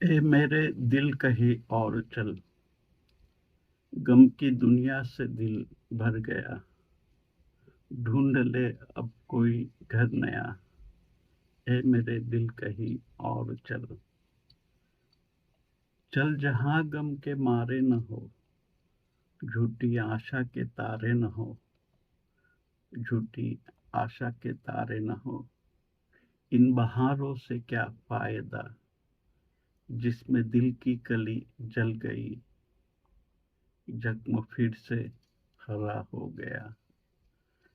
ए मेरे दिल कहीं और चल, गम की दुनिया से दिल भर गया। ढूंढ ले अब कोई घर नया। ए मेरे दिल कहीं और चल, चल जहां गम के मारे न हो, झूठी आशा के तारे न हो, झूठी आशा के तारे न हो। इन बहारों से क्या फायदा, जिसमें दिल की कली जल गई, जख्म फिर से हरा हो गया।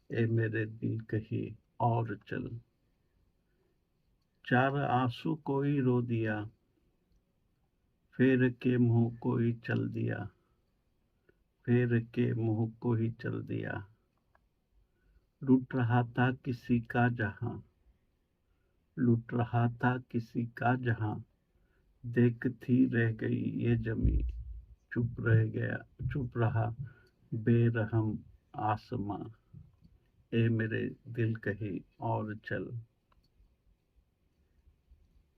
ए मेरे दिल कहीं और चल, चार आंसू कोई रो दिया, फेर के मुंह कोई चल दिया, फेर के मुंह को ही चल दिया। लूट रहा था किसी का जहां, लूट रहा था किसी का जहां, देखती रह गई ये जमी, चुप रह गया, चुप रहा बेरहम आसमां। ए मेरे दिल कहीं और चल।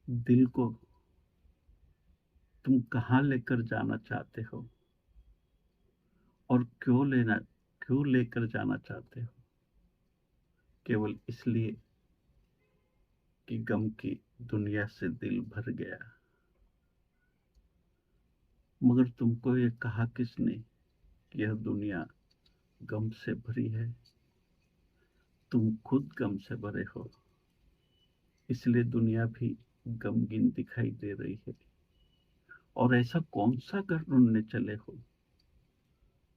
दिल को तुम कहाँ लेकर जाना चाहते हो, और क्यों लेकर जाना चाहते हो? केवल इसलिए कि गम की दुनिया से दिल भर गया। मगर तुमको ये कहा किसने कि यह दुनिया गम से भरी है? तुम खुद गम से भरे हो, इसलिए दुनिया भी गमगीन दिखाई दे रही है। और ऐसा कौन सा घर ढूंढने चले हो?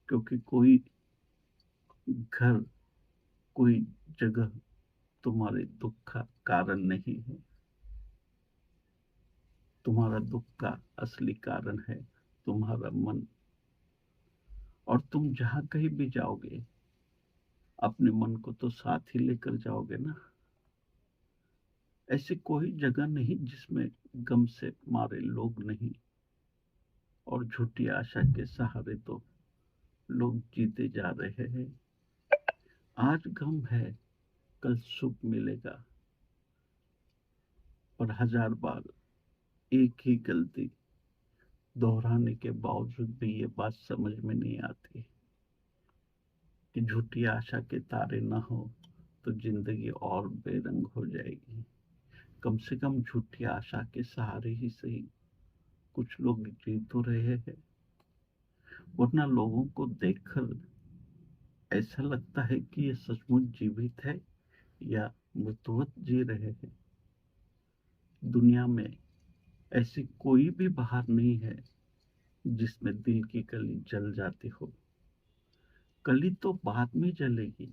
क्योंकि कोई घर, कोई जगह तुम्हारे दुख का कारण नहीं है। तुम्हारा दुख का असली कारण है तुम्हारा मन। और तुम जहां कहीं भी जाओगे, अपने मन को तो साथ ही लेकर जाओगे ना। ऐसी कोई जगह नहीं जिसमें गम से मारे लोग नहीं, और झूठी आशा के सहारे तो लोग जीते जा रहे हैं। आज गम है, कल सुख मिलेगा, और हजार बार एक ही गलती दोहराने के बावजूद भी ये बात समझ में नहीं आती कि झूठी आशा के तारे न हो तो जिंदगी और बेरंग हो जाएगी। कम से कम झूठी आशा के सहारे ही सही कुछ लोग जी तो रहे हैं, वरना लोगों को देखकर ऐसा लगता है कि ये सचमुच जीवित है या मृतवत जी रहे हैं। दुनिया में ऐसी कोई भी बहार नहीं है जिसमें दिल की कली जल जाती हो। कली तो बाद में जलेगी,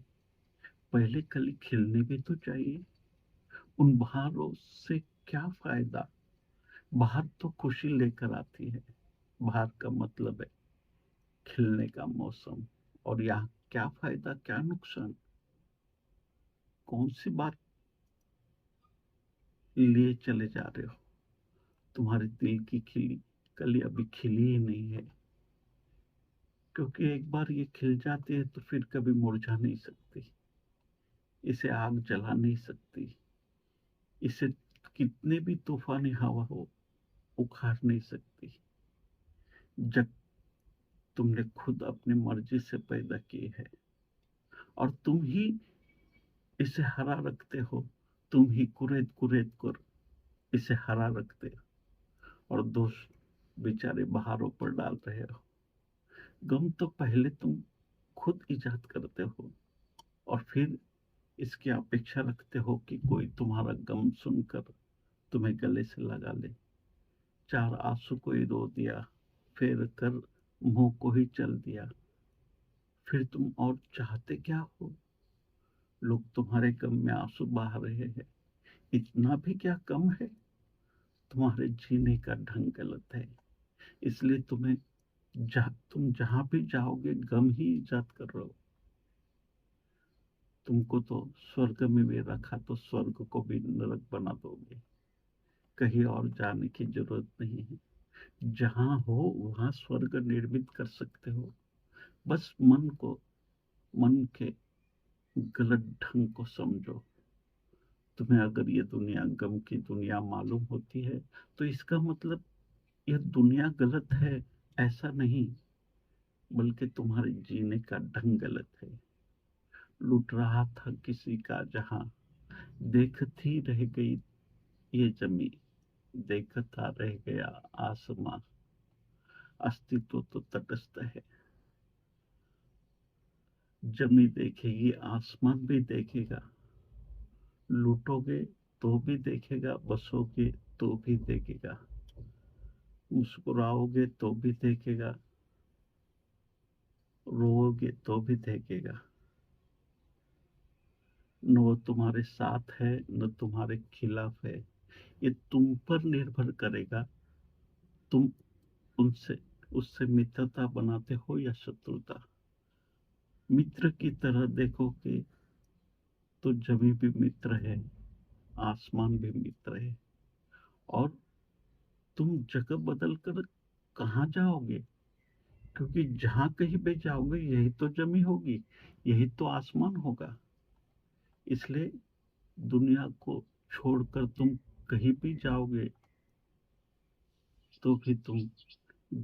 पहले कली खिलने भी तो चाहिए। उन बहारों से क्या फायदा? बहार तो खुशी लेकर आती है। बहार का मतलब है खिलने का मौसम। और यहाँ क्या फायदा, क्या नुकसान? कौन सी बात लिए चले जा रहे हो? तुम्हारे दिल की खिली कली अभी खिली ही नहीं है, क्योंकि एक बार ये खिल जाती है तो फिर कभी मुरझा नहीं सकती। इसे आग जला नहीं सकती, इसे कितने भी तूफानी हवा हो उखाड़ नहीं सकती। जब तुमने खुद अपनी मर्जी से पैदा की है, और तुम ही इसे हरा रखते हो, तुम ही कुरेद कुरेद कर इसे हरा रखते हो, और दोष बेचारे बहारों पर डाल रहे हो। गम तो पहले तुम खुद इजाद करते हो, और फिर इसकी अपेक्षा रखते हो कि कोई तुम्हारा गम सुनकर तुम्हें गले से लगा ले। चार आंसू को ही रो दिया, फेर कर मुंह को ही चल दिया। फिर तुम और चाहते क्या हो? लोग तुम्हारे गम में आंसू बहा रहे हैं, इतना भी क्या कम है? तुम्हारे जीने का ढंग गलत है, इसलिए तुम जहां भी जाओगे गम ही इजाद कर रहे हो। तुमको तो स्वर्ग में भी रखा तो स्वर्ग को भी नरक बना दोगे। कहीं और जाने की जरूरत नहीं है। जहां हो वहां स्वर्ग निर्मित कर सकते हो। बस मन के गलत ढंग को समझो। तुम्हें अगर ये दुनिया गम की दुनिया मालूम होती है, तो इसका मतलब यह दुनिया गलत है ऐसा नहीं, बल्कि तुम्हारे जीने का ढंग गलत है। लूट रहा था किसी का जहां, देखती रह गई ये जमी, देखता रह गया आसमां, अस्तित्व तो तटस्थ है। जमी देखेगी आसमान भी देखेगा, लूटोगे तो भी देखेगा, बसोगे तो भी देखेगा, मुस्कुराओगे तो भी देखेगा, रोओगे तो भी देखेगा। न वो तुम्हारे साथ है न तुम्हारे खिलाफ है, ये तुम पर निर्भर करेगा। तुम उनसे उससे मित्रता बनाते हो या शत्रुता। मित्र की तरह देखोगे तो जमी भी मित्र है, आसमान भी मित्र है। और तुम जगह बदल कर कहाँ जाओगे, क्योंकि जहां कहीं भी जाओगे यही तो जमी होगी, यही तो आसमान होगा। इसलिए दुनिया को छोड़कर तुम कहीं भी जाओगे तो भी तुम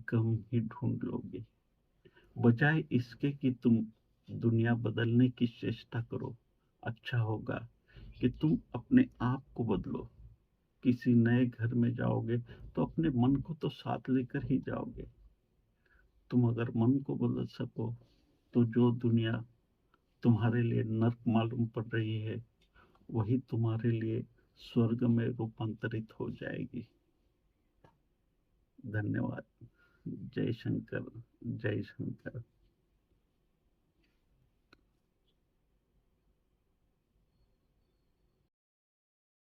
गम ही ढूंढ लोगे। बजाय इसके कि तुम दुनिया बदलने की चेष्टा करो, अच्छा होगा कि तुम अपने आप को बदलो। किसी नए घर में जाओगे तो अपने मन को तो साथ लेकर ही जाओगे। तुम अगर मन को बदल सको तो जो दुनिया तुम्हारे लिए नर्क मालूम पड़ रही है वही तुम्हारे लिए स्वर्ग में रूपांतरित हो जाएगी। धन्यवाद। जय शंकर। जय शंकर।